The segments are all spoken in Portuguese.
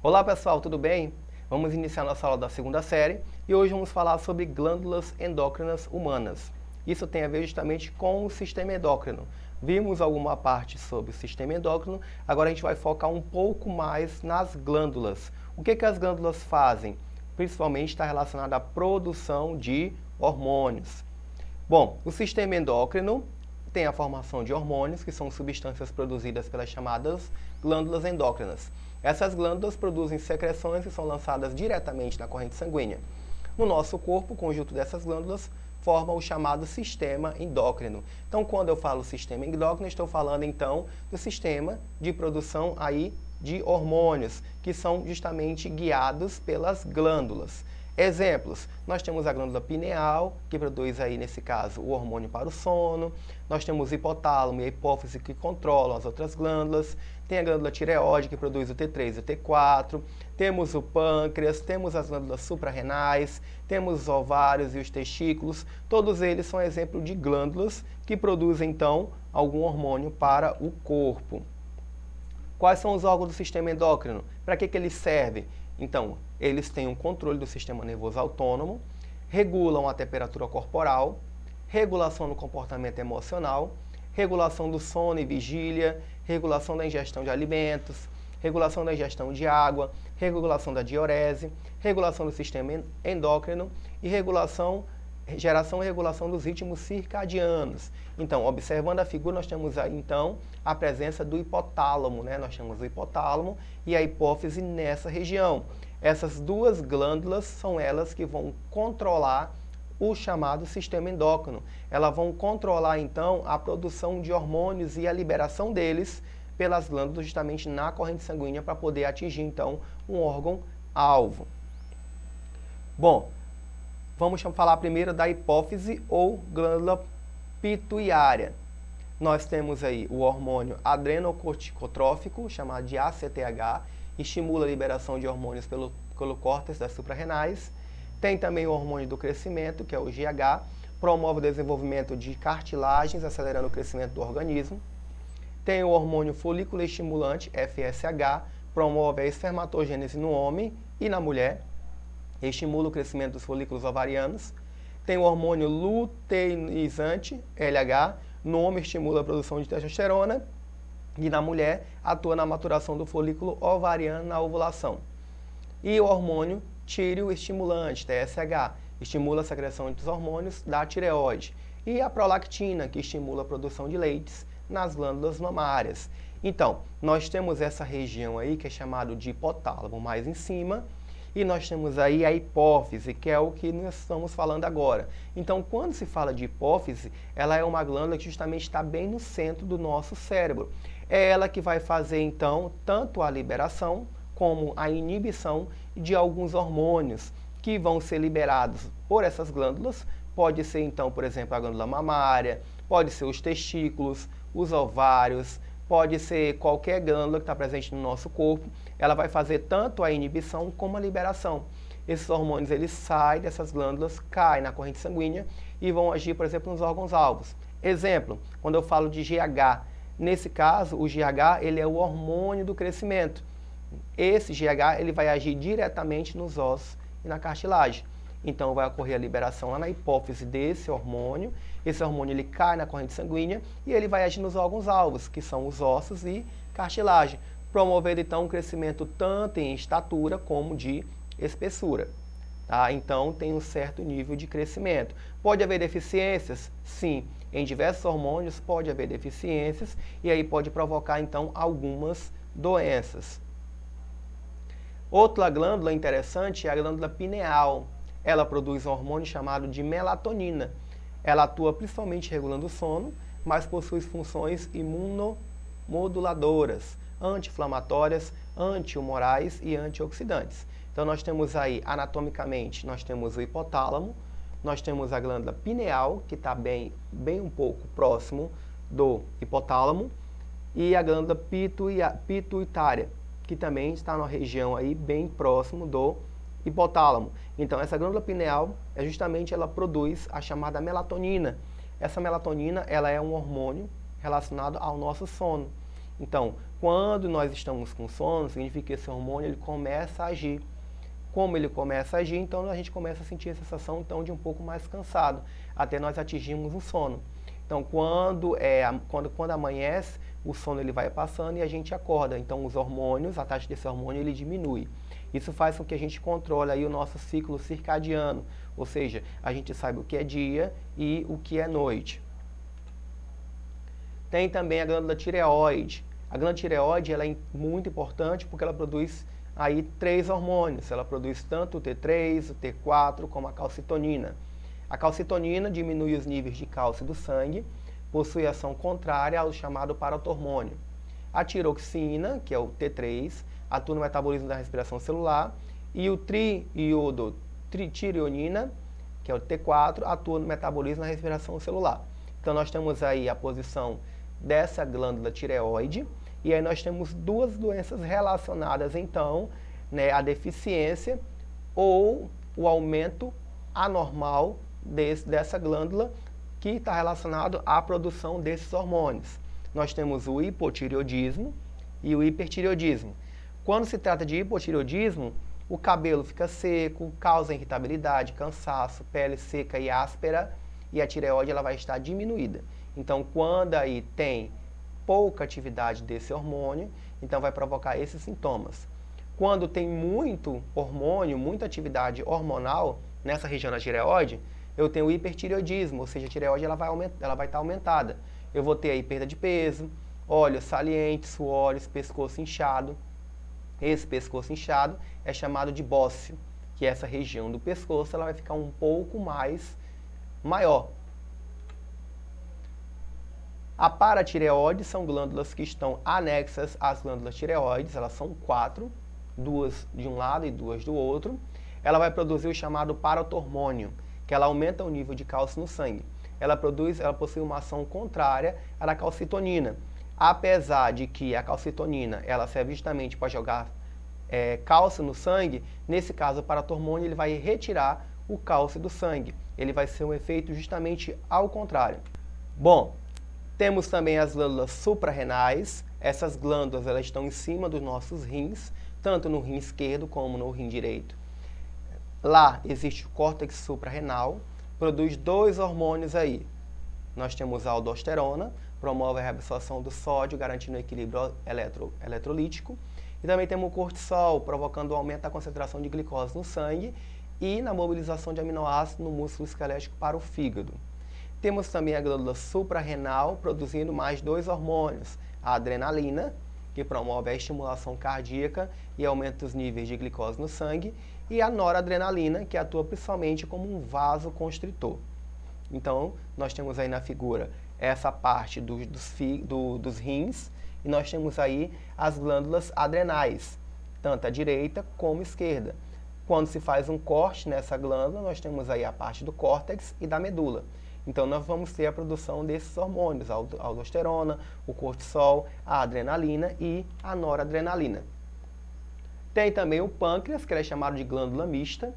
Olá pessoal, tudo bem? Vamos iniciar nossa aula da segunda série e hoje vamos falar sobre glândulas endócrinas humanas. Isso tem a ver justamente com o sistema endócrino. Vimos alguma parte sobre o sistema endócrino, agora a gente vai focar um pouco mais nas glândulas. O que as glândulas fazem? Principalmente está relacionado à produção de hormônios. Bom, o sistema endócrino tem a formação de hormônios, que são substâncias produzidas pelas chamadas glândulas endócrinas. Essas glândulas produzem secreções que são lançadas diretamente na corrente sanguínea. No nosso corpo, o conjunto dessas glândulas forma o chamado sistema endócrino. Então, quando eu falo sistema endócrino, estou falando então do sistema de produção aí de hormônios, que são justamente guiados pelas glândulas. Exemplos, nós temos a glândula pineal, que produz aí, nesse caso, o hormônio para o sono. Nós temos o hipotálamo e a hipófise, que controlam as outras glândulas. Tem a glândula tireoide, que produz o T3 e o T4. Temos o pâncreas, temos as glândulas suprarrenais, temos os ovários e os testículos. Todos eles são exemplo de glândulas que produzem, então, algum hormônio para o corpo. Quais são os órgãos do sistema endócrino? Para que eles servem? Então, eles têm um controle do sistema nervoso autônomo, regulam a temperatura corporal, regulação do comportamento emocional, regulação do sono e vigília, regulação da ingestão de alimentos, regulação da ingestão de água, regulação da diurese, regulação do sistema endócrino e geração e regulação dos ritmos circadianos. Então, observando a figura, nós temos aí, então, a presença do hipotálamo, né? Nós temos o hipotálamo e a hipófise nessa região. Essas duas glândulas são elas que vão controlar o chamado sistema endócrino. Elas vão controlar, então, a produção de hormônios e a liberação deles pelas glândulas justamente na corrente sanguínea para poder atingir, então, um órgão-alvo. Bom, vamos falar primeiro da hipófise ou glândula pituitária. Nós temos aí o hormônio adrenocorticotrófico, chamado de ACTH, estimula a liberação de hormônios pelo córtex das suprarrenais. Tem também o hormônio do crescimento, que é o GH, promove o desenvolvimento de cartilagens, acelerando o crescimento do organismo. Tem o hormônio folículo estimulante, FSH, promove a espermatogênese no homem e na mulher, estimula o crescimento dos folículos ovarianos. Tem o hormônio luteinizante, LH, no homem estimula a produção de testosterona e na mulher atua na maturação do folículo ovariano na ovulação. E o hormônio tireoestimulante, TSH, estimula a secreção dos hormônios da tireoide. E a prolactina, que estimula a produção de leites nas glândulas mamárias. Então, nós temos essa região aí que é chamado de hipotálamo mais em cima, e nós temos aí a hipófise, que é o que nós estamos falando agora. Então, quando se fala de hipófise, ela é uma glândula que justamente está bem no centro do nosso cérebro. É ela que vai fazer, então, tanto a liberação como a inibição de alguns hormônios que vão ser liberados por essas glândulas. Pode ser, então, por exemplo, a glândula mamária, pode ser os testículos, os ovários, pode ser qualquer glândula que está presente no nosso corpo. Ela vai fazer tanto a inibição como a liberação. Esses hormônios eles saem dessas glândulas, caem na corrente sanguínea e vão agir, por exemplo, nos órgãos-alvos. Exemplo, quando eu falo de GH, nesse caso, o GH ele é o hormônio do crescimento. Esse GH ele vai agir diretamente nos ossos e na cartilagem. Então, vai ocorrer a liberação lá na hipófise desse hormônio. Esse hormônio ele cai na corrente sanguínea e ele vai agir nos órgãos-alvos, que são os ossos e cartilagem, promovendo então um crescimento tanto em estatura como de espessura. Tá? Então, tem um certo nível de crescimento. Pode haver deficiências? Sim. Em diversos hormônios pode haver deficiências e aí pode provocar então algumas doenças. Outra glândula interessante é a glândula pineal. Ela produz um hormônio chamado de melatonina. Ela atua principalmente regulando o sono, mas possui funções imunomoduladoras, anti-inflamatórias, anti-humorais e antioxidantes. Então nós temos aí, anatomicamente, nós temos o hipotálamo, nós temos a glândula pineal, que está bem um pouco próximo do hipotálamo, e a glândula pituitária, que também está na região aí bem próximo do hipotálamo. Então, essa glândula pineal, ela produz a chamada melatonina. Essa melatonina, ela é um hormônio relacionado ao nosso sono. Então, quando nós estamos com sono, significa que esse hormônio ele começa a agir. Como ele começa a agir, então a gente começa a sentir a sensação então, de um pouco mais cansado, até nós atingirmos o sono. Então, quando amanhece, o sono ele vai passando e a gente acorda. Então, os hormônios, a taxa desse hormônio ele diminui. Isso faz com que a gente controle aí o nosso ciclo circadiano, ou seja, a gente saiba o que é dia e o que é noite. Tem também a glândula tireoide. A glândula tireoide ela é muito importante porque ela produz aí 3 hormônios. Ela produz tanto o T3, o T4, como a calcitonina. A calcitonina diminui os níveis de cálcio do sangue, possui ação contrária ao chamado paratormônio. A tiroxina, que é o T3, atua no metabolismo da respiração celular, e o triiodotririonina, que é o T4, atua no metabolismo da respiração celular. Então nós temos aí a posição dessa glândula tireoide, e aí nós temos 2 doenças relacionadas então, né, à deficiência ou o aumento anormal dessa glândula que está relacionado à produção desses hormônios. Nós temos o hipotireoidismo e o hipertireoidismo. Quando se trata de hipotireoidismo, o cabelo fica seco, causa irritabilidade, cansaço, pele seca e áspera, e a tireoide ela vai estar diminuída. Então, quando aí tem pouca atividade desse hormônio, então vai provocar esses sintomas. Quando tem muito hormônio, muita atividade hormonal nessa região da tireoide, eu tenho o hipertireoidismo, ou seja, a tireoide ela vai estar aumentada. Eu vou ter aí perda de peso, olhos salientes, suores, pescoço inchado. Esse pescoço inchado é chamado de bócio, que essa região do pescoço ela vai ficar um pouco mais maior. A paratireoide são glândulas que estão anexas às glândulas tireoides, elas são 4, 2 de um lado e 2 do outro. Ela vai produzir o chamado paratormônio, que ela aumenta o nível de cálcio no sangue. Ela possui uma ação contrária à da calcitonina. Apesar de que a calcitonina ela serve justamente para jogar cálcio no sangue, nesse caso o paratormônio ele vai retirar o cálcio do sangue. Ele vai ser um efeito justamente ao contrário. Bom, temos também as glândulas suprarrenais. Essas glândulas elas estão em cima dos nossos rins, tanto no rim esquerdo como no rim direito. Lá existe o córtex suprarrenal, produz 2 hormônios aí. Nós temos a aldosterona, promove a reabsorção do sódio, garantindo o equilíbrio eletrolítico. E também temos o cortisol, provocando o aumento da concentração de glicose no sangue e na mobilização de aminoácidos no músculo esquelético para o fígado. Temos também a glândula suprarrenal, produzindo mais 2 hormônios, a adrenalina, que promove a estimulação cardíaca e aumenta os níveis de glicose no sangue, e a noradrenalina, que atua principalmente como um vasoconstritor. Então, nós temos aí na figura essa parte dos rins, e nós temos aí as glândulas adrenais, tanto a direita como a esquerda. Quando se faz um corte nessa glândula, nós temos aí a parte do córtex e da medula. Então, nós vamos ter a produção desses hormônios, a aldosterona, o cortisol, a adrenalina e a noradrenalina. Tem também o pâncreas, que ele é chamado de glândula mista.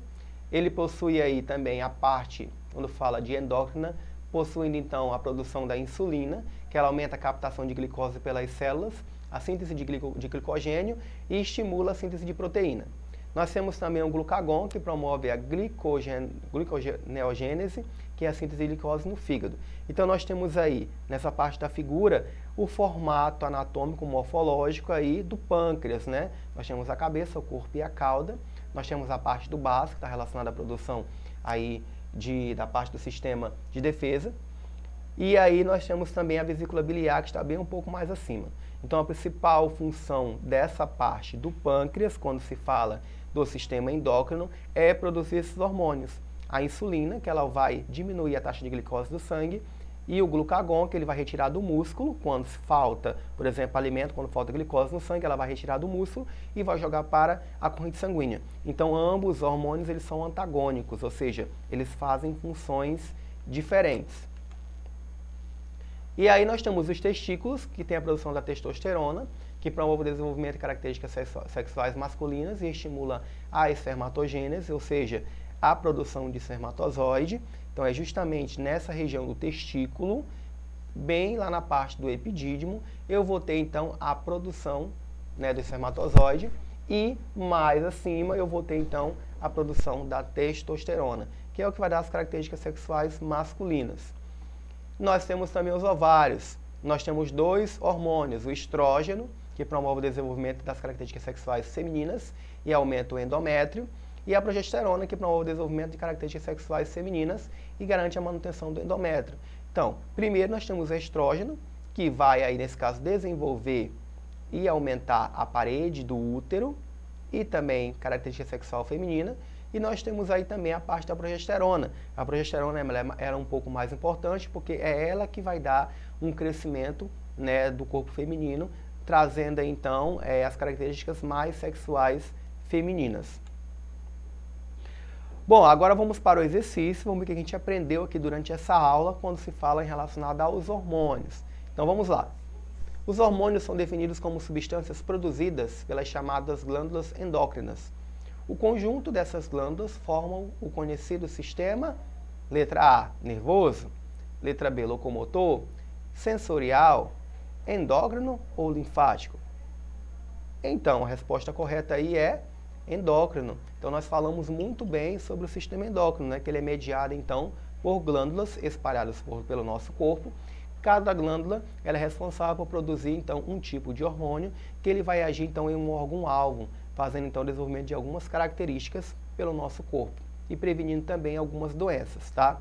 Ele possui aí também a parte, quando fala de endócrina, possuindo então a produção da insulina, que ela aumenta a captação de glicose pelas células, a síntese de glicogênio e estimula a síntese de proteína. Nós temos também o glucagon, que promove a gliconeogênese, que é a síntese de glicose no fígado. Então nós temos aí, nessa parte da figura, o formato anatômico morfológico aí do pâncreas, né? Nós temos a cabeça, o corpo e a cauda. Nós temos a parte do baço, que está relacionada à produção aí da parte do sistema de defesa. E aí nós temos também a vesícula biliar, que está bem um pouco mais acima. Então a principal função dessa parte do pâncreas, quando se fala do sistema endócrino, é produzir esses hormônios. A insulina, que ela vai diminuir a taxa de glicose do sangue, e o glucagon, que ele vai retirar do músculo, quando falta, por exemplo, alimento, quando falta glicose no sangue, ela vai retirar do músculo e vai jogar para a corrente sanguínea. Então ambos os hormônios eles são antagônicos, ou seja, eles fazem funções diferentes. E aí nós temos os testículos, que tem a produção da testosterona, que promove o desenvolvimento de características sexuais masculinas e estimula a espermatogênese, ou seja, a produção de espermatozoide. Então é justamente nessa região do testículo bem lá na parte do epidídimo, eu vou ter então a produção, né, do espermatozoide, e mais acima eu vou ter então a produção da testosterona, que é o que vai dar as características sexuais masculinas. Nós temos também os ovários. Nós temos dois hormônios, o estrógeno, que promove o desenvolvimento das características sexuais femininas e aumenta o endométrio, e a progesterona, que promove o desenvolvimento de características sexuais femininas e garante a manutenção do endométrio. Então, primeiro nós temos o estrógeno, que vai aí, nesse caso, desenvolver e aumentar a parede do útero e também característica sexual feminina. E nós temos aí também a parte da progesterona. A progesterona é um pouco mais importante porque é ela que vai dar um crescimento, né, do corpo feminino, trazendo aí, então as características mais sexuais femininas. Bom, agora vamos para o exercício, vamos ver o que a gente aprendeu aqui durante essa aula quando se fala em relacionado aos hormônios. Então vamos lá. Os hormônios são definidos como substâncias produzidas pelas chamadas glândulas endócrinas. O conjunto dessas glândulas formam o conhecido sistema, letra A, nervoso, letra B, locomotor, sensorial, endócrino ou linfático? Então, a resposta correta aí é endócrino. Então, nós falamos muito bem sobre o sistema endócrino, né, que ele é mediado, então, por glândulas espalhadas pelo nosso corpo. Cada glândula ela é responsável por produzir, então, um tipo de hormônio que ele vai agir, então, em um órgão-alvo, fazendo, então, o desenvolvimento de algumas características pelo nosso corpo e prevenindo também algumas doenças, tá?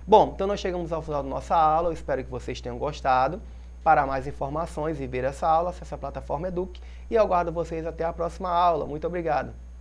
Bom, então nós chegamos ao final da nossa aula, eu espero que vocês tenham gostado. Para mais informações e ver essa aula, acesse a plataforma Eduque e eu aguardo vocês até a próxima aula. Muito obrigado!